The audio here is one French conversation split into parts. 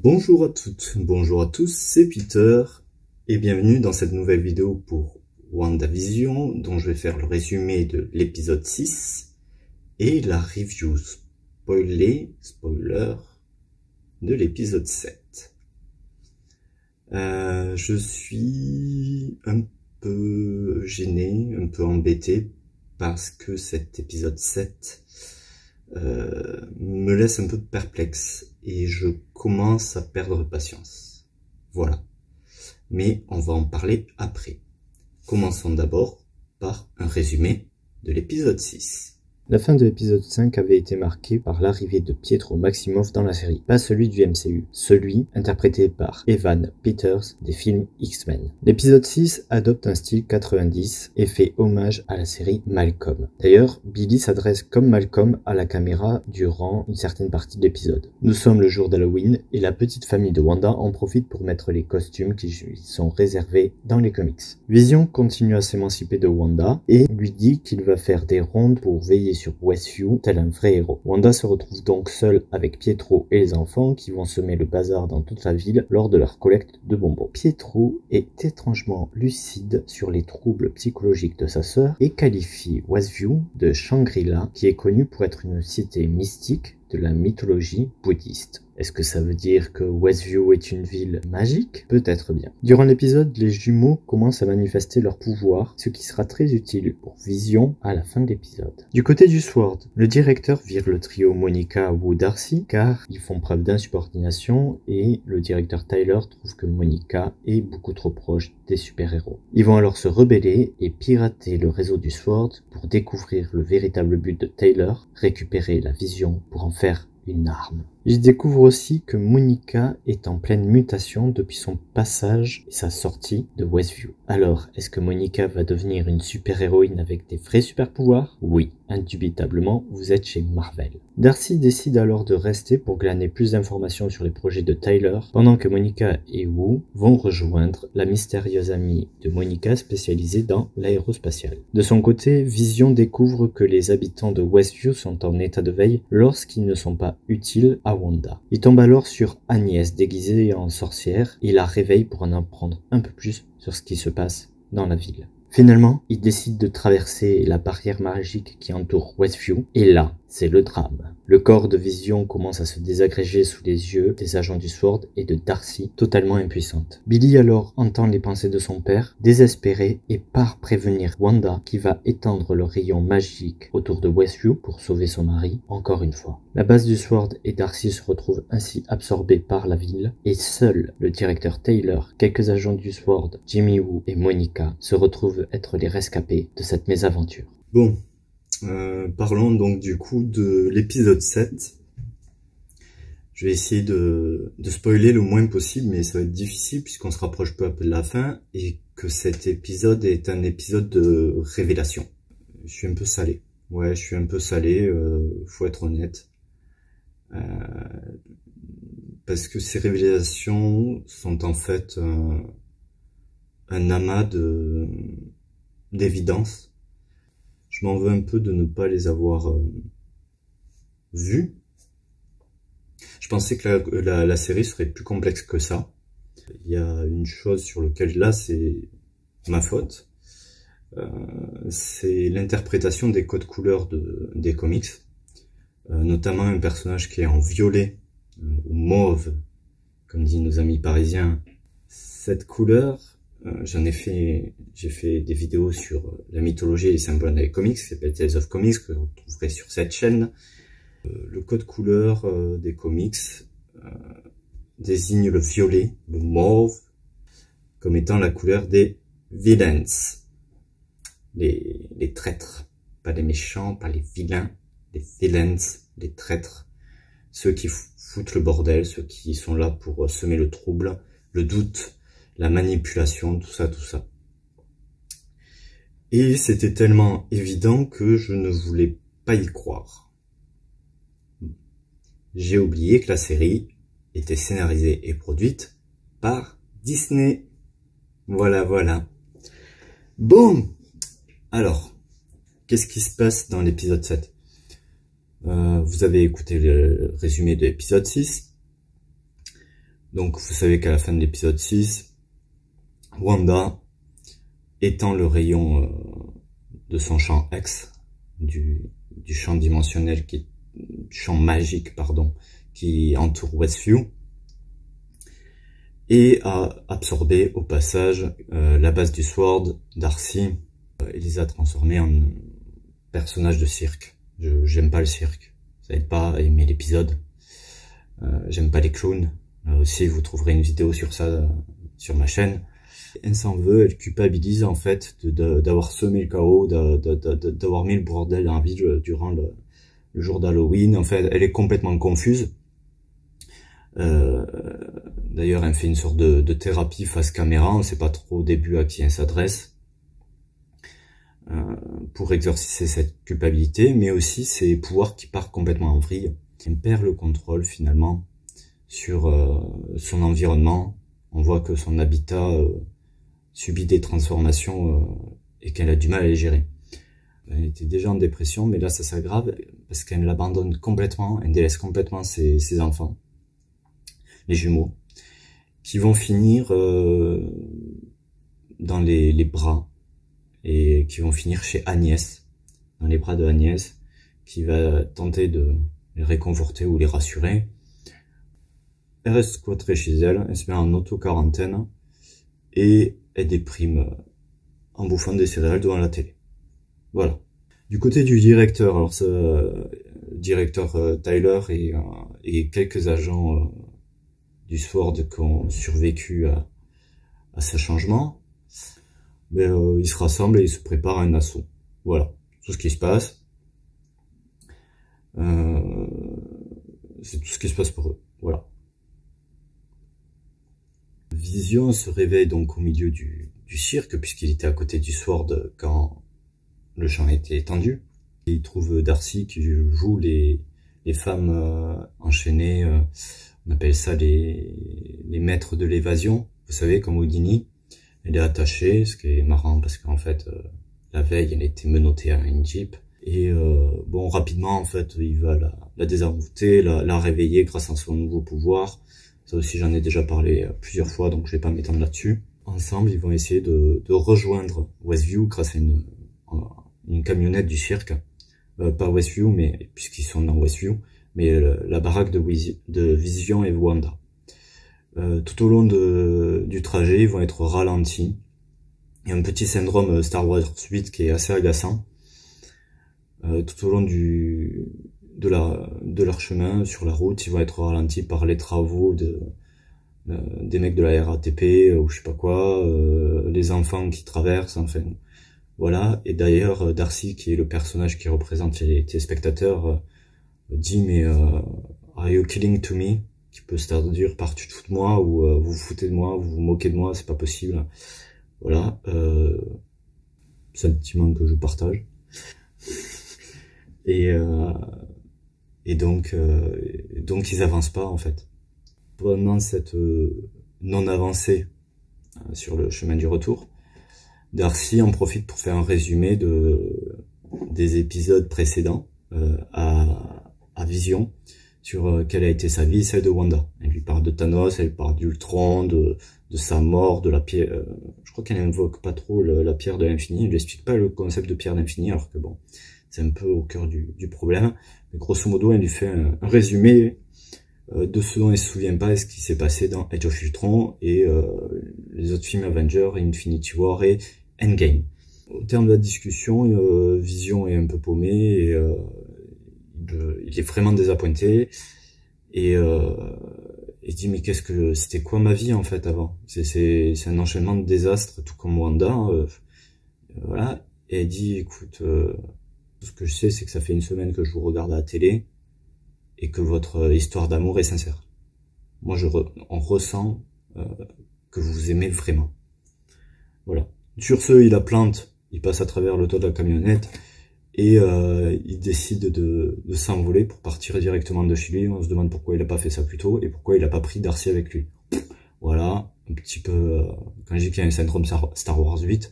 Bonjour à toutes, bonjour à tous, c'est Peter et bienvenue dans cette nouvelle vidéo pour WandaVision dont je vais faire le résumé de l'épisode 6 et la review spoiler de l'épisode 7. Je suis un peu gêné, un peu embêté parce que cet épisode 7 me laisse un peu perplexe et je commence à perdre patience. Voilà. Mais on va en parler après. Commençons d'abord par un résumé de l'épisode 6. La fin de l'épisode 5 avait été marquée par l'arrivée de Pietro Maximoff dans la série, pas celui du MCU, celui interprété par Evan Peters des films X-Men. L'épisode 6 adopte un style 90 et fait hommage à la série Malcolm. D'ailleurs, Billy s'adresse comme Malcolm à la caméra durant une certaine partie de l'épisode. Nous sommes le jour d'Halloween et la petite famille de Wanda en profite pour mettre les costumes qui lui sont réservés dans les comics. Vision continue à s'émanciper de Wanda et lui dit qu'il va faire des rondes pour veiller sur Westview tel un vrai héros. Wanda se retrouve donc seule avec Pietro et les enfants qui vont semer le bazar dans toute la ville lors de leur collecte de bonbons. Pietro est étrangement lucide sur les troubles psychologiques de sa sœur et qualifie Westview de Shangri-La qui est connue pour être une cité mystique de la mythologie bouddhiste. Est-ce que ça veut dire que Westview est une ville magique? Peut-être bien. Durant l'épisode, les jumeaux commencent à manifester leur pouvoir, ce qui sera très utile pour Vision à la fin de l'épisode. Du côté du Sword, le directeur vire le trio Monica, Wu, Darcy, car ils font preuve d'insubordination et le directeur Tyler trouve que Monica est beaucoup trop proche des super-héros. Ils vont alors se rebeller et pirater le réseau du Sword pour découvrir le véritable but de Tyler, récupérer la Vision pour en faire une arme. Ils découvrent aussi que Monica est en pleine mutation depuis son passage et sa sortie de Westview. Alors, est-ce que Monica va devenir une super-héroïne avec des vrais super-pouvoirs? Oui, indubitablement, vous êtes chez Marvel. Darcy décide alors de rester pour glaner plus d'informations sur les projets de Tyler, pendant que Monica et Wu vont rejoindre la mystérieuse amie de Monica spécialisée dans l'aérospatiale. De son côté, Vision découvre que les habitants de Westview sont en état de veille lorsqu'ils ne sont pas utiles à Wanda. Il tombe alors sur Agnès déguisée en sorcière et la réveille pour en apprendre un peu plus sur ce qui se passe dans la ville. Finalement, il décide de traverser la barrière magique qui entoure Westview et là, c'est le drame. Le corps de Vision commence à se désagréger sous les yeux des agents du Sword et de Darcy, totalement impuissante. Billy alors entend les pensées de son père, désespéré, et part prévenir Wanda qui va étendre le rayon magique autour de Westview pour sauver son mari, encore une fois. La base du Sword et Darcy se retrouvent ainsi absorbés par la ville, et seul le directeur Taylor, quelques agents du Sword, Jimmy Woo et Monica se retrouvent être les rescapés de cette mésaventure. Bon. Parlons donc du coup de l'épisode 7. Je vais essayer de spoiler le moins possible, mais ça va être difficile puisqu'on se rapproche peu à peu de la fin et que cet épisode est un épisode de révélation. Je suis un peu salé. Ouais, je suis un peu salé, faut être honnête. Parce que ces révélations sont en fait un amas d'évidence. Je m'en veux un peu de ne pas les avoir vus. Je pensais que la série serait plus complexe que ça. Il y a une chose sur laquelle là c'est ma faute. C'est l'interprétation des codes couleurs des comics. Notamment un personnage qui est en violet ou mauve, comme disent nos amis parisiens. Cette couleur... j'ai fait des vidéos sur la mythologie et les symboles des comics, qui s'appelle Tales of Comics, que vous retrouverez sur cette chaîne. Le code couleur des comics désigne le violet, le mauve, comme étant la couleur des villains, les traîtres, pas les méchants, pas les vilains, les villains, les traîtres, ceux qui foutent le bordel, ceux qui sont là pour semer le trouble, le doute, la manipulation, tout ça, tout ça. Et c'était tellement évident que je ne voulais pas y croire. J'ai oublié que la série était scénarisée et produite par Disney. Voilà, voilà. Bon, alors, qu'est-ce qui se passe dans l'épisode 7? Vous avez écouté le résumé de l'épisode 6. Donc vous savez qu'à la fin de l'épisode 6, Wanda étend le rayon de son champ X, du champ dimensionnel, du champ magique, pardon, qui entoure Westview, et a absorbé au passage la base du Sword, Darcy, et les a transformés en personnages de cirque. J'aime pas le cirque, ça aide pas à aimer l'épisode. J'aime pas les clowns. Là aussi, vous trouverez une vidéo sur ça sur ma chaîne. Elle s'en veut, elle culpabilise en fait d'avoir semé le chaos, d'avoir mis le bordel dans la vie durant le jour d'Halloween. En fait, elle est complètement confuse. D'ailleurs, elle fait une sorte de thérapie face caméra. On ne sait pas trop au début à qui elle s'adresse pour exorciser cette culpabilité, mais aussi ses pouvoirs qui partent complètement en vrille. Elle perd le contrôle finalement sur son environnement. On voit que son habitat subit des transformations et qu'elle a du mal à les gérer. Elle était déjà en dépression, mais là ça s'aggrave parce qu'elle l'abandonne complètement, elle délaisse complètement ses enfants, les jumeaux, qui vont finir dans les bras, et qui vont finir chez Agnès, dans les bras de Agnès, qui va tenter de les réconforter ou les rassurer. Elle reste squattée chez elle, elle se met en auto-quarantaine, et elle déprime en bouffant des céréales devant la télé. Voilà. Du côté du directeur, alors ce directeur Tyler et quelques agents du Sword qui ont survécu à ce changement, ben, ils se rassemblent et ils se préparent à un assaut. Voilà, tout ce qui se passe. C'est tout ce qui se passe pour eux. Voilà. Vision se réveille donc au milieu du cirque, puisqu'il était à côté du Sword quand le champ était étendu. Et il trouve Darcy qui joue les femmes enchaînées, on appelle ça les maîtres de l'évasion, vous savez, comme Houdini. Elle est attachée, ce qui est marrant parce qu'en fait, la veille, elle était menottée à une Jeep. Et bon, rapidement, en fait, il va la désenvoûter, la réveiller grâce à son nouveau pouvoir. Ça aussi, j'en ai déjà parlé plusieurs fois, donc je vais pas m'étendre là-dessus. Ensemble, ils vont essayer de rejoindre Westview grâce à une camionnette du cirque. Pas Westview, mais puisqu'ils sont dans Westview, mais la baraque de Vision et Wanda. Tout au long du trajet, ils vont être ralentis. Il y a un petit syndrome Star Wars 8 qui est assez agaçant. Tout au long de leur chemin sur la route, ils vont être ralentis par les travaux des mecs de la RATP ou je sais pas quoi, les enfants qui traversent, enfin voilà. Et d'ailleurs Darcy, qui est le personnage qui représente les téléspectateurs, dit mais are you killing to me, qui peut se traduire par tu te fous de moi ou vous vous foutez de moi, vous vous moquez de moi, c'est pas possible. Voilà, sentiment que je partage. Et donc ils avancent pas en fait. Pendant cette non-avancée sur le chemin du retour, Darcy en profite pour faire un résumé des épisodes précédents à Vision, sur quelle a été sa vie, celle de Wanda. Elle lui parle de Thanos, elle parle d'Ultron, de sa mort, de la pierre. Je crois qu'elle invoque pas trop la pierre de l'infini. Elle lui explique pas le concept de pierre d'infini, alors que bon, c'est un peu au cœur du problème. Mais grosso modo, elle lui fait un résumé de ce dont elle se souvient pas et ce qui s'est passé dans Age of Ultron et les autres films Avengers, Infinity War et Endgame. Au terme de la discussion, Vision est un peu paumé et il est vraiment désappointé et il dit mais c'était quoi ma vie en fait avant, c'est un enchaînement de désastres tout comme Wanda, voilà. Et elle dit écoute, tout ce que je sais c'est que ça fait une semaine que je vous regarde à la télé et que votre histoire d'amour est sincère. Moi on ressent que vous vous aimez vraiment. Voilà. Sur ce, il la plante, il passe à travers le toit de la camionnette et il décide de s'envoler pour partir directement de chez lui. On se demande pourquoi il a pas fait ça plus tôt et pourquoi il a pas pris Darcy avec lui. Voilà, un petit peu, quand je dis qu'il y a un syndrome Star Wars 8,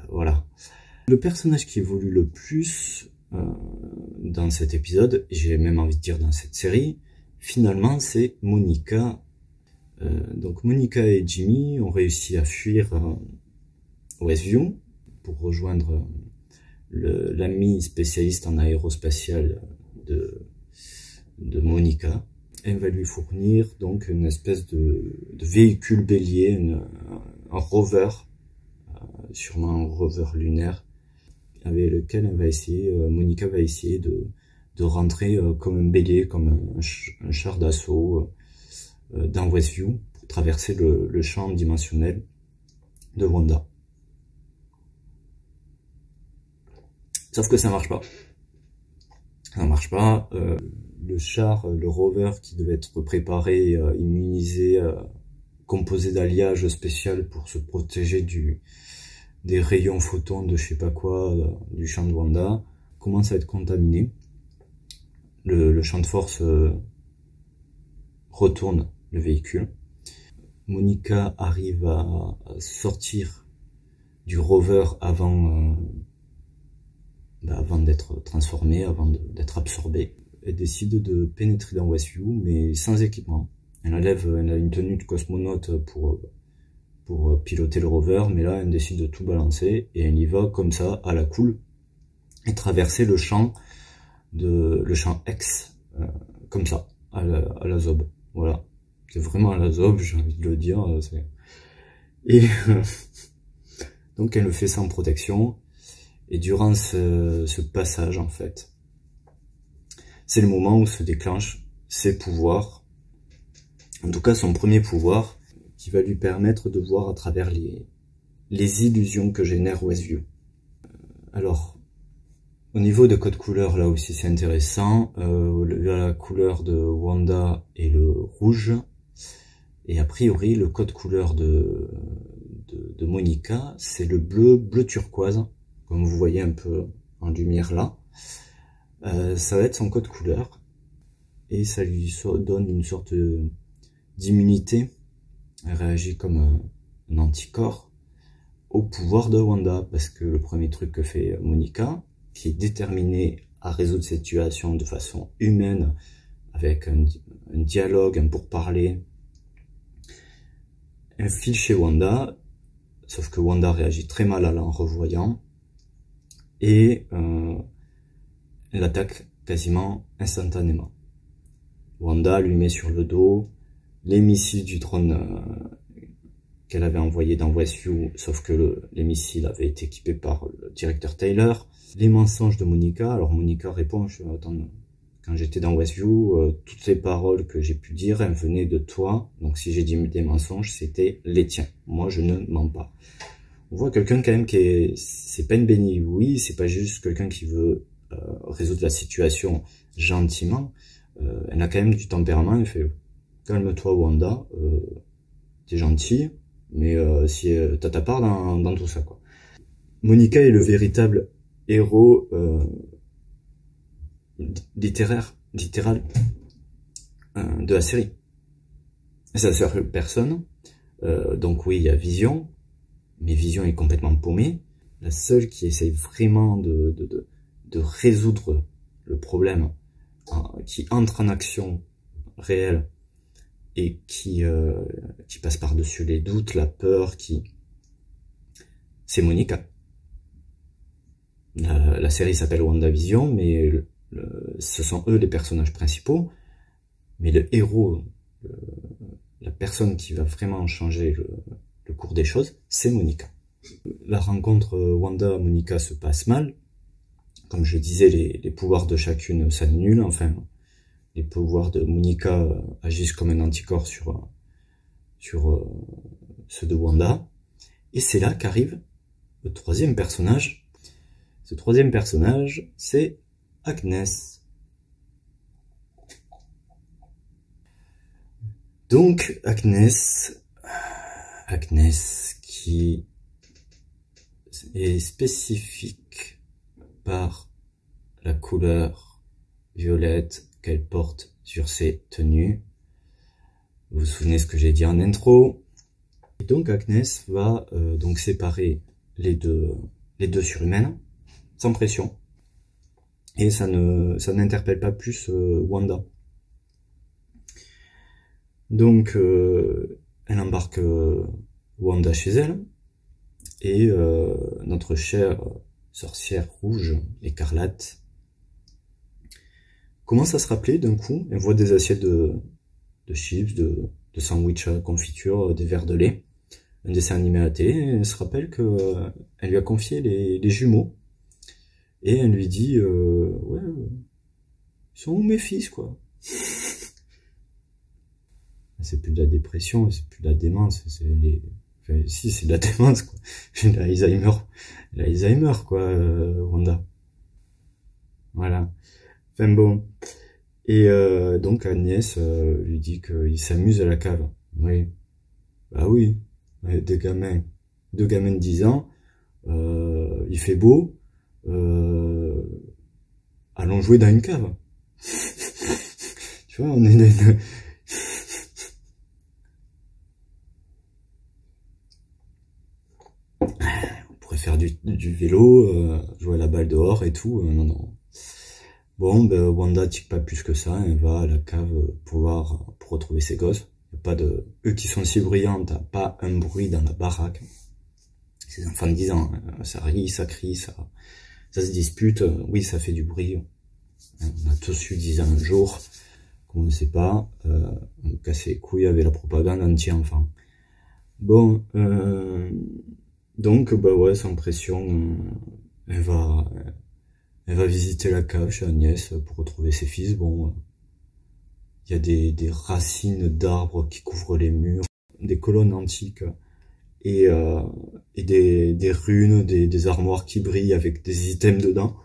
voilà. Le personnage qui évolue le plus dans cet épisode, et j'ai même envie de dire dans cette série, finalement c'est Monica Donc Monica et Jimmy ont réussi à fuir Westview pour rejoindre l'ami spécialiste en aérospatial de Monica. Elle va lui fournir donc une espèce de véhicule bélier, un rover, sûrement un rover lunaire, avec lequel elle va essayer, Monica va essayer de rentrer comme un bélier, comme un char d'assaut dans Westview pour traverser le champ dimensionnel de Wanda. Sauf que ça marche pas. Ça marche pas. Le char, le rover qui devait être préparé, immunisé, composé d'alliage spécial pour se protéger des rayons photons de je sais pas quoi, du champ de Wanda, commence à être contaminé. Le champ de force retourne le véhicule. Monica arrive à sortir du rover avant d'être transformée, avant d'être absorbée. Elle décide de pénétrer dans Westview, mais sans équipement. Elle a une tenue de cosmonaute pour piloter le rover, mais là, elle décide de tout balancer, et elle y va comme ça, à la cool, et traverser le champ X, comme ça, à la zob. Voilà. C'est vraiment à la zob, j'ai envie de le dire. Et donc, elle le fait sans protection, et durant ce passage, en fait, c'est le moment où se déclenchent ses pouvoirs, en tout cas son premier pouvoir, qui va lui permettre de voir à travers les illusions que génère Westview. Alors, au niveau de code couleur, là aussi c'est intéressant. La couleur de Wanda est le rouge, et a priori le code couleur de Monica, c'est le bleu turquoise, comme vous voyez un peu en lumière là. Ça va être son code couleur, et ça lui donne une sorte d'immunité. Elle réagit comme un anticorps au pouvoir de Wanda, parce que le premier truc que fait Monica, qui est déterminée à résoudre cette situation de façon humaine, avec un dialogue, un pourparler, elle file chez Wanda, sauf que Wanda réagit très mal à l'en revoyant, et elle attaque quasiment instantanément. Wanda lui met sur le dos les missiles du drone qu'elle avait envoyé dans Westview, sauf que les missiles avaient été équipés par le directeur Taylor. Les mensonges de Monica. Alors Monica répond, attends, quand j'étais dans Westview, toutes les paroles que j'ai pu dire, elles venaient de toi. Donc si j'ai dit des mensonges, c'était les tiens. Moi, je ne mens pas. On voit quelqu'un quand même c'est pas une bénie, oui, c'est pas juste quelqu'un qui veut résoudre la situation gentiment. Elle a quand même du tempérament. Elle fait, calme-toi Wanda, t'es gentil, mais si t'as ta part dans tout ça, quoi. Monica est le véritable héros littéral de la série. Ça sert personne. Donc oui, il y a Vision, mais Vision est complètement paumée. La seule qui essaye vraiment de résoudre le problème, qui entre en action réelle et qui passe par-dessus les doutes, la peur, c'est Monica. La série s'appelle WandaVision, mais ce sont eux les personnages principaux, mais le héros, la personne qui va vraiment changer le cours des choses, c'est Monica. La rencontre Wanda-Monica se passe mal. Comme je disais, les pouvoirs de chacune s'annulent. Enfin, les pouvoirs de Monica agissent comme un anticorps sur ceux de Wanda. Et c'est là qu'arrive le troisième personnage. Ce troisième personnage, c'est Agnès. Donc, Agnès qui est spécifique par la couleur violette qu'elle porte sur ses tenues. Vous vous souvenez ce que j'ai dit en intro. Et donc Agnès va donc séparer les deux surhumaines sans pression. Et ça n'interpelle pas plus Wanda. Donc, elle embarque Wanda chez elle, et notre chère sorcière rouge, écarlate, commence à se rappeler d'un coup. Elle voit des assiettes de chips, de sandwich à confiture, des verres de lait, un dessin animé à la télé, et elle se rappelle que elle lui a confié les jumeaux, et elle lui dit ouais, ils sont où mes fils, quoi? C'est plus de la dépression, c'est plus de la démence, c'est les... Enfin, si, c'est de la démence, quoi. L'Alzheimer, quoi, Wanda. Voilà. Enfin bon. Et donc Agnès lui dit qu'il s'amuse à la cave. Oui. Bah oui. Ouais, deux gamins de 10 ans, il fait beau, euh, allons jouer dans une cave. Tu vois, on est... On pourrait faire du vélo, jouer à la balle dehors et tout. Non, non. Bon, ben, Wanda tique pas plus que ça. Elle va à la cave pour retrouver ses gosses. Y a pas de... Eux qui sont si bruyants, t'as pas un bruit dans la baraque. Ces enfants de 10 ans, ça rit, ça crie, ça se dispute. Oui, ça fait du bruit. On a tous eu 10 ans un jour. Qu'on ne sait pas. On me cassait les couilles avec la propagande anti-enfant. Bon, donc, bah ouais, sans pression, elle va visiter la cave chez Agnès pour retrouver ses fils. Bon, il y a des racines d'arbres qui couvrent les murs, des colonnes antiques et des runes, des armoires qui brillent avec des items dedans.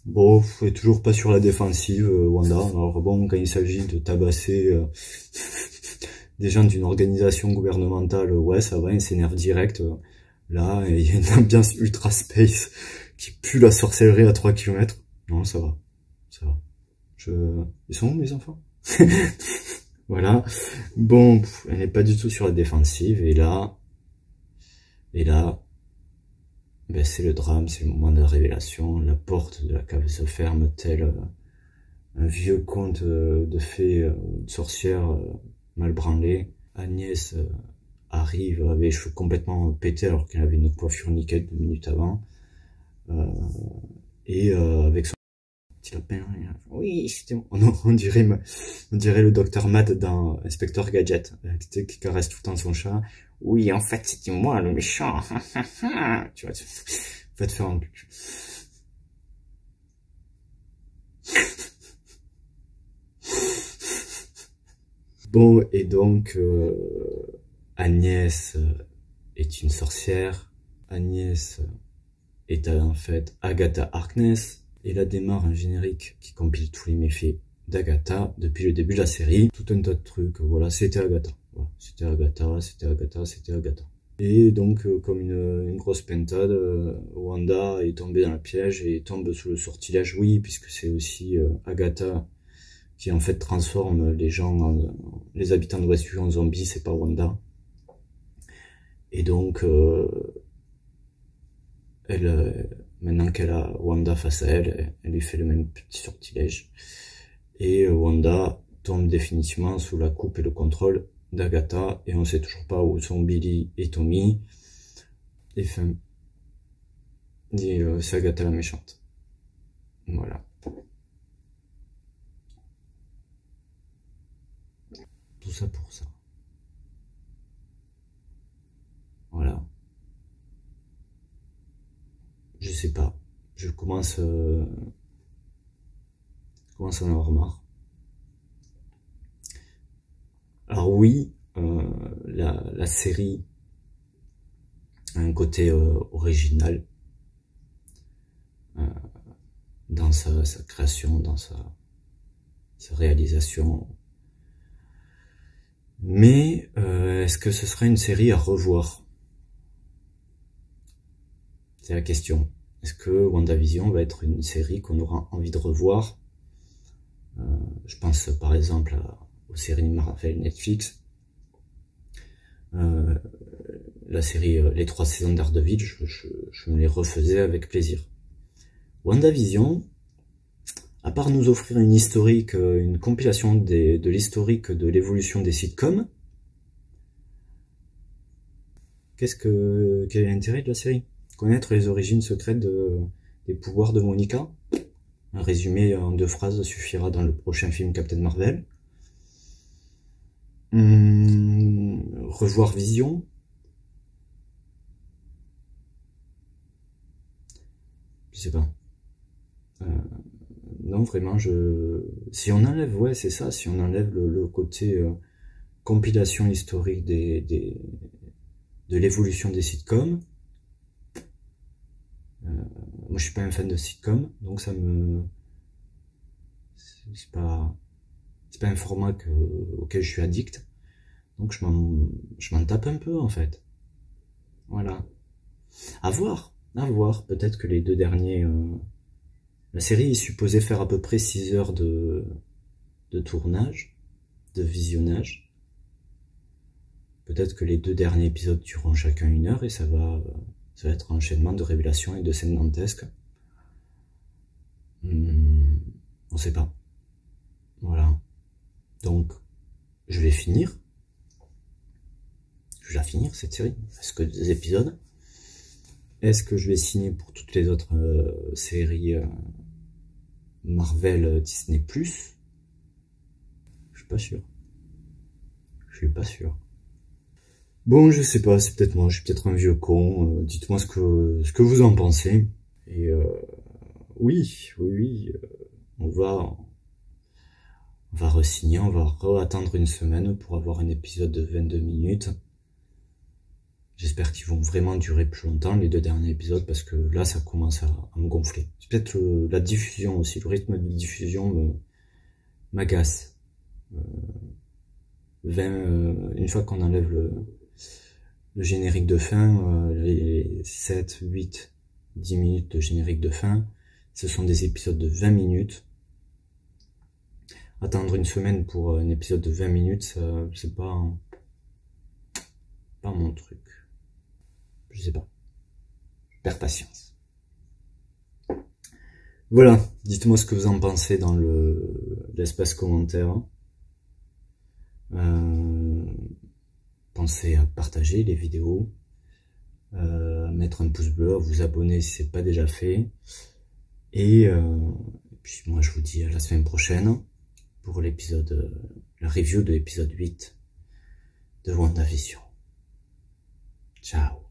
Bon, elle est toujours pas sur la défensive, Wanda. Alors bon, quand il s'agit de tabasser des gens d'une organisation gouvernementale, ouais, ça va, elle s'énerve direct. Là, il y a une ambiance ultra space qui pue la sorcellerie à 3 km. Non, ça va. Ça va. Ils sont où, mes enfants? Voilà. Bon, elle n'est pas du tout sur la défensive. Et là, ben, c'est le drame, c'est le moment de la révélation. La porte de la cave se ferme, tel un vieux conte de fées ou de sorcières mal branlé. Agnès arrive avec les cheveux complètement pétés alors qu'elle avait une coiffure nickel 2 minutes avant. Et avec son petit lapin, oui, c'était moi. On dirait le docteur Matt dans Inspecteur Gadget, qui caresse tout le temps son chat. Oui, en fait, c'était moi le méchant. Tu vois, va te faire un cul. Bon, et donc, Agnès est une sorcière. Agnès est en fait Agatha Harkness. Et là démarre un générique qui compile tous les méfaits d'Agatha depuis le début de la série. Tout un tas de trucs, voilà, c'était Agatha. Voilà, c'était Agatha, c'était Agatha, c'était Agatha. Et donc, comme une grosse pentade, Wanda est tombée dans le piège et tombe sous le sortilège. Oui, puisque c'est aussi Agatha qui en fait transforme les gens, les habitants de Westview en zombies, c'est pas Wanda. Et donc, maintenant qu'elle a Wanda face à elle, elle lui fait le même petit sortilège. Et Wanda tombe définitivement sous la coupe et le contrôle d'Agatha, et on sait toujours pas où sont Billy et Tommy. Et fin, c'est Agatha la méchante. Voilà. Tout ça pour ça. Voilà. Je sais pas. Je commence à en avoir marre. Alors oui, la série a un côté original dans sa création, dans sa réalisation. Mais est-ce que ce serait une série à revoir? C'est la question. Est-ce que WandaVision va être une série qu'on aura envie de revoir? Je pense par exemple aux séries Marvel Netflix. La série Les 3 saisons d'Daredevil, je me les refaisais avec plaisir. WandaVision, à part nous offrir une historique, une compilation de l'historique de l'évolution des sitcoms, quel est l'intérêt de la série? Connaître les origines secrètes des pouvoirs de Monica? Un résumé en 2 phrases suffira dans le prochain film Captain Marvel. Revoir Vision. Je sais pas. Non, vraiment, si on enlève, ouais, c'est ça, si on enlève le côté compilation historique de l'évolution des sitcoms, moi je suis pas un fan de sitcoms, donc ça me... C'est pas un format auquel je suis addict, donc je m'en tape un peu en fait. Voilà. À voir, peut-être que les 2 derniers... La série est supposée faire à peu près 6 heures de tournage, de visionnage. Peut-être que les 2 derniers épisodes dureront chacun 1 heure et ça va être un enchaînement de révélations et de scènes dantesques. On sait pas. Voilà. Donc, je vais finir. Je vais la finir cette série. Est-ce que 2 épisodes? Est-ce que je vais signer pour toutes les autres séries Marvel Disney+? Je suis pas sûr. Bon, je sais pas, c'est peut-être moi, je suis peut-être un vieux con. Dites-moi ce que vous en pensez. Et oui, on va re-signer, on va attendre 1 semaine pour avoir un épisode de 22 minutes. J'espère qu'ils vont vraiment durer plus longtemps, les 2 derniers épisodes, parce que là, ça commence à me gonfler. C'est peut-être la diffusion aussi, le rythme de diffusion m'agace. Une fois qu'on enlève le générique de fin, les 7, 8, 10 minutes de générique de fin, ce sont des épisodes de 20 minutes. Attendre 1 semaine pour un épisode de 20 minutes, c'est pas mon truc. Je sais pas. Je perds patience. Voilà. Dites-moi ce que vous en pensez dans l'espace commentaire. Pensez à partager les vidéos, mettre un pouce bleu, à vous abonner si c'est pas déjà fait. Et puis moi je vous dis à la semaine prochaine pour la review de l'épisode 8 de WandaVision. Ciao.